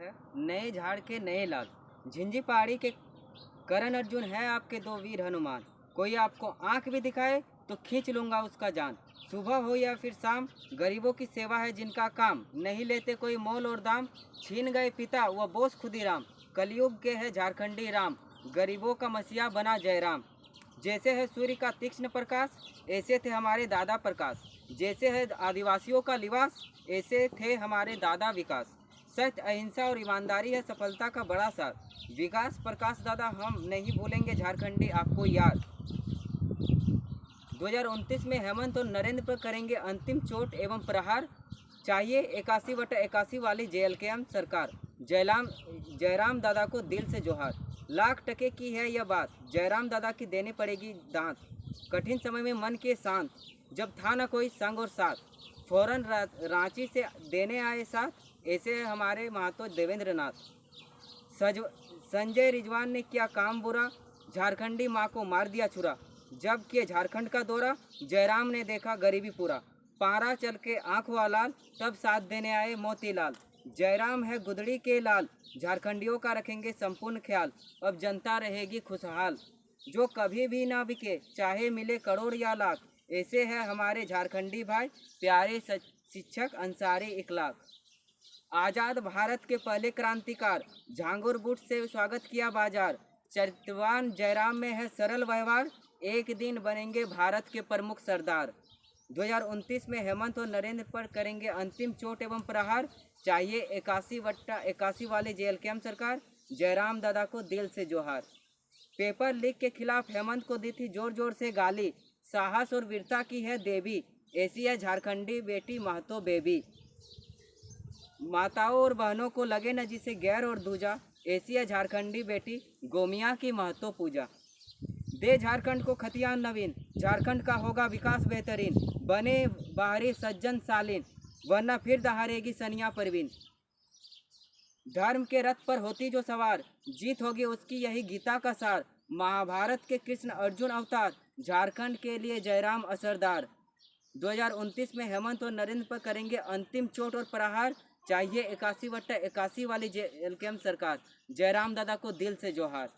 है नए झाड़ के नए लाल। झिंझी पहाड़ी के करण अर्जुन है आपके दो वीर हनुमान। कोई आपको आंख भी दिखाए तो खींच लूंगा उसका जान। सुबह हो या फिर शाम, गरीबों की सेवा है जिनका काम। नहीं लेते कोई मोल और दाम, छीन गए पिता वह बोस खुदीराम। कलयुग के है झारखंडी राम, गरीबों का मसीहा बना जयराम। जैसे है सूर्य का तीक्ष्ण प्रकाश, ऐसे थे हमारे दादा प्रकाश। जैसे है आदिवासियों का लिबास, ऐसे थे हमारे दादा विकास। सत्य, अहिंसा और ईमानदारी है सफलता का बड़ा सार। विकास प्रकाश दादा, हम नहीं भूलेंगे झारखंडी आपको याद। 2029 में हेमंत और नरेंद्र पर करेंगे अंतिम चोट एवं प्रहार। चाहिए 81/81 वाली JLKM सरकार। जयराम दादा को दिल से जोहार। लाख टके की है यह बात, जयराम दादा की देनी पड़ेगी दांत। कठिन समय में मन के शांत, जब था न कोई संग और साथ, फौरन रांची से देने आए साथ। ऐसे है हमारे महतो देवेंद्र नाथ। संजय रिजवान ने किया काम बुरा, झारखंडी माँ को मार दिया छुरा। जब किए झारखंड का दौरा, जयराम ने देखा गरीबी पूरा। पारा चल के आँख हुआ लाल, तब साथ देने आए मोतीलाल। जयराम है गुदड़ी के लाल, झारखंडियों का रखेंगे संपूर्ण ख्याल। अब जनता रहेगी खुशहाल, जो कभी भी ना बिके चाहे मिले करोड़ या लाख। ऐसे है हमारे झारखंडी भाई, प्यारे शिक्षक अंसारी इखलाक। आज़ाद भारत के पहले क्रांतिकार, झांगुर बूट से स्वागत किया बाजार। चरित्रवान जयराम में है सरल व्यवहार, एक दिन बनेंगे भारत के प्रमुख सरदार। 2029 में हेमंत और नरेंद्र पर करेंगे अंतिम चोट एवं प्रहार। चाहिए 81/81 वाली JLKM सरकार। जयराम दादा को दिल से जोहार। पेपर लीक के खिलाफ हेमंत को दी थी जोर जोर से गाली। साहस और वीरता की है देवी, ऐसी है झारखंडी बेटी महतो बेबी। माताओं और बहनों को लगे न जिसे गैर और दूजा, ऐसी है झारखंडी बेटी गोमिया की महतो पूजा। दे झारखंड को खतियान नवीन, झारखंड का होगा विकास बेहतरीन। बने बाहरी सज्जन सालीन, वरना फिर दहाड़ेगी सनिया परवीन। धर्म के रथ पर होती जो सवार, जीत होगी उसकी यही गीता का सार। महाभारत के कृष्ण अर्जुन अवतार, झारखंड के लिए जयराम असरदार। 2029 में हेमंत और नरेंद्र पर करेंगे अंतिम चोट और प्रहार। चाहिए 81/81 वाली JLKM सरकार। जयराम दादा को दिल से जोहार।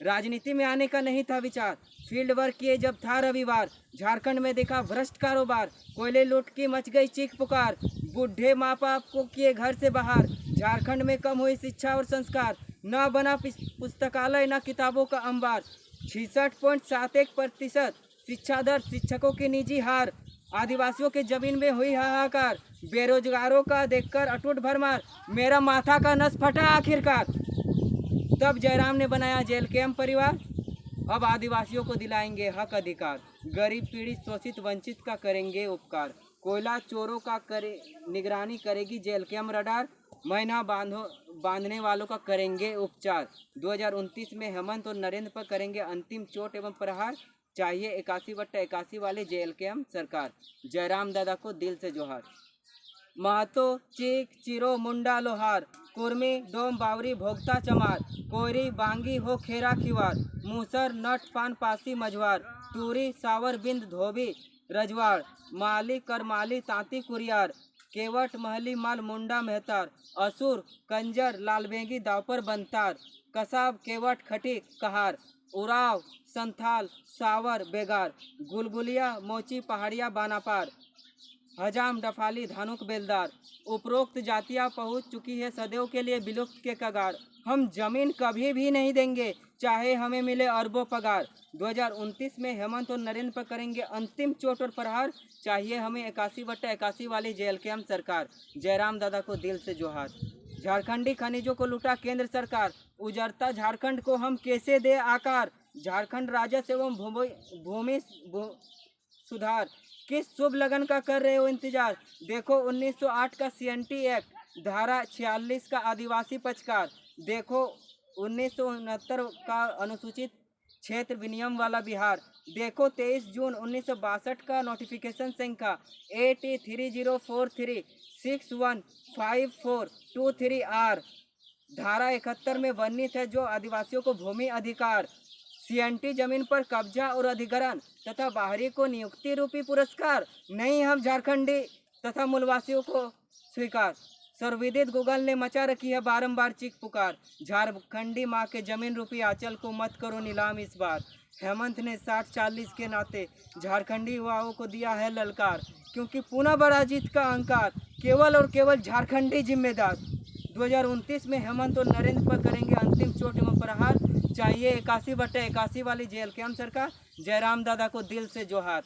राजनीति में आने का नहीं था विचार, फील्ड वर्क किए जब था रविवार। झारखंड में देखा भ्रष्ट कारोबार, कोयले लूट की मच गई चीख पुकार। बूढ़े माँ बाप को किए घर से बाहर, झारखंड में कम हुई शिक्षा और संस्कार। न बना पुस्तकालय न किताबों का अंबार। 66.71% शिक्षा दर, शिक्षकों की निजी हार। आदिवासियों के जमीन में हुई हाहाकार, बेरोजगारों का देखकर अटूट भरमार। मेरा माथा का नस फटा आखिरकार, तब जयराम ने बनाया JLKM परिवार। अब आदिवासियों को दिलाएंगे हक अधिकार, गरीब पीड़ित शोषित वंचित का करेंगे उपकार। कोयला चोरों का निगरानी करेगी JLKM रडार, महीना बांधने वालों का करेंगे उपचार। 2029 में हेमंत और नरेंद्र पर करेंगे अंतिम चोट एवं प्रहार। चाहिए 81/81 वाले JLKM सरकार। जयराम दादा को दिल से जोहार। महतो चीक चिरो मुंडा लोहार, कुर्मी डोम बावरी भोगता चमार। कोयरी बांगी हो खेरा खिवार, मूसर नट पान पासी मझवार। तूरी सावर बिंद धोबी रजवाड़, माली करमाली तांती कुरियार। केवट महली माल मुंडा मेहतार, असुर कंजर लालबेंगी दावपर बनतार। कसाब केवट खटी कहार, उराव संथाल सावर बेगार। गुलगुलिया मोची पहाड़िया बानापार, हजाम डफाली धानुक बेलदार। उपरोक्त जातियां पहुंच चुकी है सदैव के लिए विलुप्त के कगार। हम जमीन कभी भी नहीं देंगे चाहे हमें मिले अरबों पगार। 2029 में हेमंत और नरेंद्र पर करेंगे अंतिम चोट और प्रहार। चाहिए हमें 81/81 वाली JLKM सरकार। जयराम दादा को दिल से जोहार। झारखंडी खनिजों को लूटा केंद्र सरकार, उजरता झारखंड को हम कैसे दे आकार। झारखंड राजस्व एवं भूमि सुधार, किस शुभ लगन का कर रहे हो इंतजार। देखो 1908 का CNT एक्ट, धारा 46 का आदिवासी पक्षकार। देखो 1969 का अनुसूचित क्षेत्र विनियम वाला बिहार। देखो 23 जून 1962 का नोटिफिकेशन संख्या AT3043615423R। धारा 71 में वर्णित है जो आदिवासियों को भूमि अधिकार, CNT जमीन पर कब्जा और अधिग्रहण तथा बाहरी को नियुक्ति रूपी पुरस्कार। नहीं हम झारखंडी तथा मूलवासियों को स्वीकार। सर्वविदित गूगल ने मचा रखी है बारंबार चीख पुकार। झारखंडी माँ के जमीन रूपी आंचल को मत करो नीलाम इस बार। हेमंत ने 60-40 के नाते झारखंडी युवाओं को दिया है ललकार, क्योंकि पुनः बड़ा जीत का अहंकार, केवल और केवल झारखंडी जिम्मेदार। 2029 में हेमंत और नरेंद्र पर करेंगे अंतिम चोट एवं प्रहार। चाहिए 81/81 वाली JLKM सरकार। जयराम दादा को दिल से जोहार।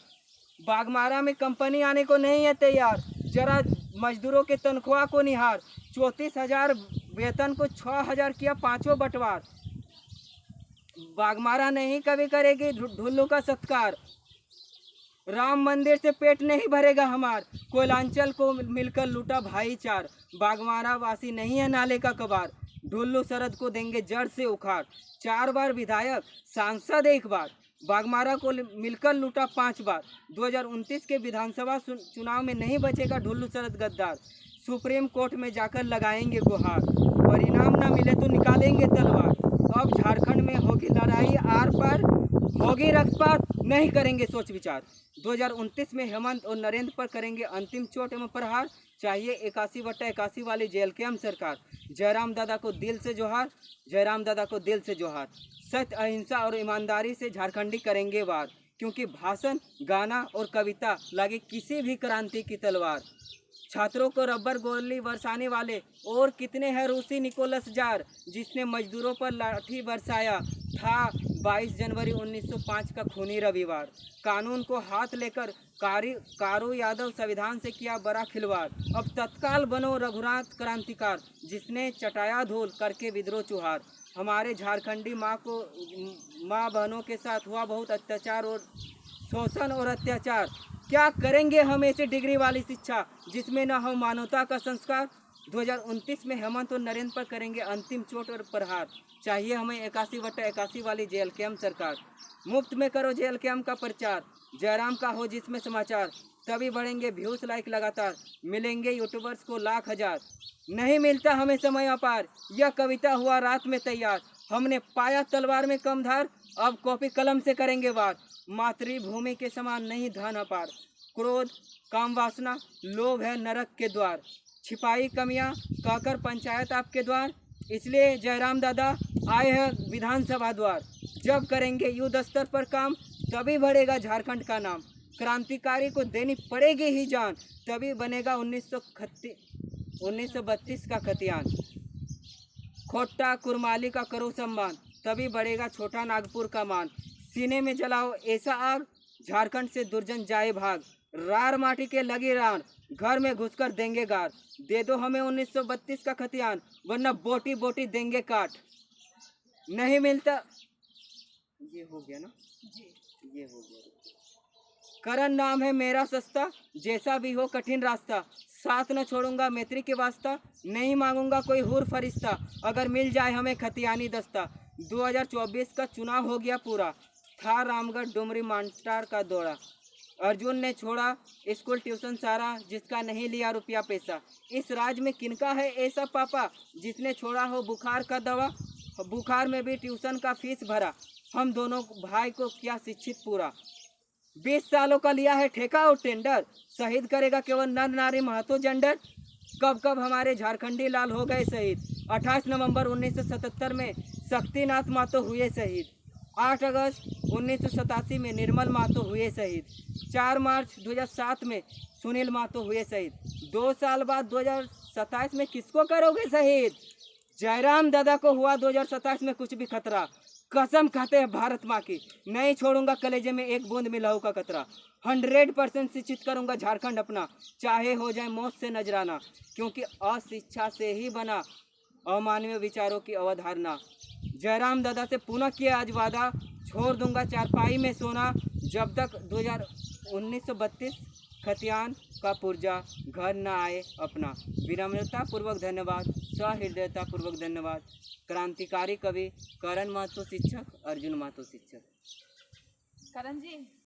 बागमारा में कंपनी आने को नहीं है तैयार, जरा मजदूरों के तनख्वाह को निहार। 34,000 वेतन को 6,000 किया पांचों बंटवार। बागमारा नहीं कभी करेगी ढुल्लू का सत्कार। राम मंदिर से पेट नहीं भरेगा हमार, कोयलांचल को मिलकर लूटा भाईचार। बागमारा वासी नहीं है नाले का कबार, ढुल्लू शरद को देंगे जड़ से उखाड़। 4 बार विधायक, सांसद 1 बार, बागमारा को मिलकर लूटा 5 बार। 2029 के विधानसभा चुनाव में नहीं बचेगा ढुल्लू शरद गद्दार। सुप्रीम कोर्ट में जाकर लगाएंगे गुहार, परिणाम न मिले तो निकालेंगे तलवार। अब झारखंड में होगी लड़ाई आर पार, होगी रक्तपात, नहीं करेंगे सोच विचार। 2029 में हेमंत और नरेंद्र पर करेंगे अंतिम चोट एवं प्रहार। चाहिए 81/81 वाली JLKM सरकार। जयराम दादा को दिल से जोहार, जयराम दादा को दिल से जोहार। सत्य, अहिंसा और ईमानदारी से झारखंडी करेंगे वार, क्योंकि भाषण, गाना और कविता लगे किसी भी क्रांति की तलवार। छात्रों को रबर गोली बरसाने वाले और कितने हैं रूसी निकोलस जार, जिसने मजदूरों पर लाठी बरसाया था 22 जनवरी 1905 का खूनी रविवार। कानून को हाथ लेकर कारू यादव संविधान से किया बड़ा खिलवाड़। अब तत्काल बनो रघुनाथ क्रांतिकार, जिसने चटाया धूल करके विद्रोह चुहार। हमारे झारखंडी माँ बहनों के साथ हुआ बहुत अत्याचार और शोषण और अत्याचार। क्या करेंगे हम ऐसी डिग्री वाली शिक्षा जिसमें न हो मानवता का संस्कार। 2029 में हेमंत और नरेंद्र पर करेंगे अंतिम चोट और प्रहार। चाहिए हमें 81/81 वाली JLKM सरकार। मुफ्त में करो JLKM का प्रचार, जयराम का हो जिसमें समाचार, तभी बढ़ेंगे व्यूज लाइक लगातार, मिलेंगे यूट्यूबर्स को लाख हजार। नहीं मिलता हमें समय अपार, यह कविता हुआ रात में तैयार। हमने पाया तलवार में कम धार, अब कॉपी कलम से करेंगे वार। मातृभूमि के समान नहीं धन अपार, क्रोध, काम वासना, लोभ है नरक के द्वार। छिपाई कमियां कहकर पंचायत आपके द्वार, इसलिए जयराम दादा आए हैं विधानसभा द्वार। जब करेंगे युद्ध स्तर पर काम, तभी बढ़ेगा झारखंड का नाम। क्रांतिकारी को देनी पड़ेगी ही जान, तभी बनेगा 1932 का खतियान। खोटा कुरमाली का करो सम्मान, तभी बढ़ेगा छोटा नागपुर का मान। सीने में जलाओ ऐसा आग, झारखंड से दुर्जन जाए भाग। रार माटी के लगी रान, घर में घुसकर देंगे गार। दे दो हमें 1932 का खतियान, वरना बोटी बोटी देंगे काट। नहीं मिलता, ये हो गया ना जी, ये हो गया। करण नाम है मेरा सस्ता, जैसा भी हो कठिन रास्ता। साथ न छोड़ूंगा मैत्री के वास्ता, नहीं मांगूंगा कोई हुर फरिश्ता, अगर मिल जाए हमें खतियानी दस्ता। 2024 का चुनाव हो गया पूरा, था रामगढ़ डुमरी मांटार का दौरा। अर्जुन ने छोड़ा स्कूल ट्यूशन सारा, जिसका नहीं लिया रुपया पैसा। इस राज्य में किनका है ऐसा पापा, जिसने छोड़ा हो बुखार का दवा। बुखार में भी ट्यूशन का फीस भरा, हम दोनों भाई को किया शिक्षित पूरा। 20 सालों का लिया है ठेका और टेंडर, शहीद करेगा केवल नर नारी महतो जेंडर। कब कब हमारे झारखंडी लाल हो गए शहीद। 28 नवंबर 1977 में शक्तिनाथ महतो हुए शहीद। 8 अगस्त 1987 में निर्मल महतो हुए शहीद। 4 मार्च 2007 में सुनील महतो हुए शहीद। 2 साल बाद 2027 में किसको करोगे शहीद। जयराम दादा को हुआ 2027 में कुछ भी खतरा, कसम खाते हैं भारत माँ की, नहीं छोड़ूंगा कलेजे में एक बूंद मिलाऊ का कतरा। 100% शिक्षित करूंगा झारखंड अपना, चाहे हो जाए मौत से नजराना, क्योंकि अशिक्षा से ही बना अमानवीय विचारों की अवधारणा। जयराम दादा से पुनः किया आज वादा, छोड़ दूंगा चारपाई में सोना, जब तक 1932 खतियान का पुर्जा घर न आए अपना। विनम्रता पूर्वक धन्यवाद, सहृदयता पूर्वक धन्यवाद। क्रांतिकारी कवि करण महतो शिक्षक, अर्जुन महतो शिक्षक। करण जी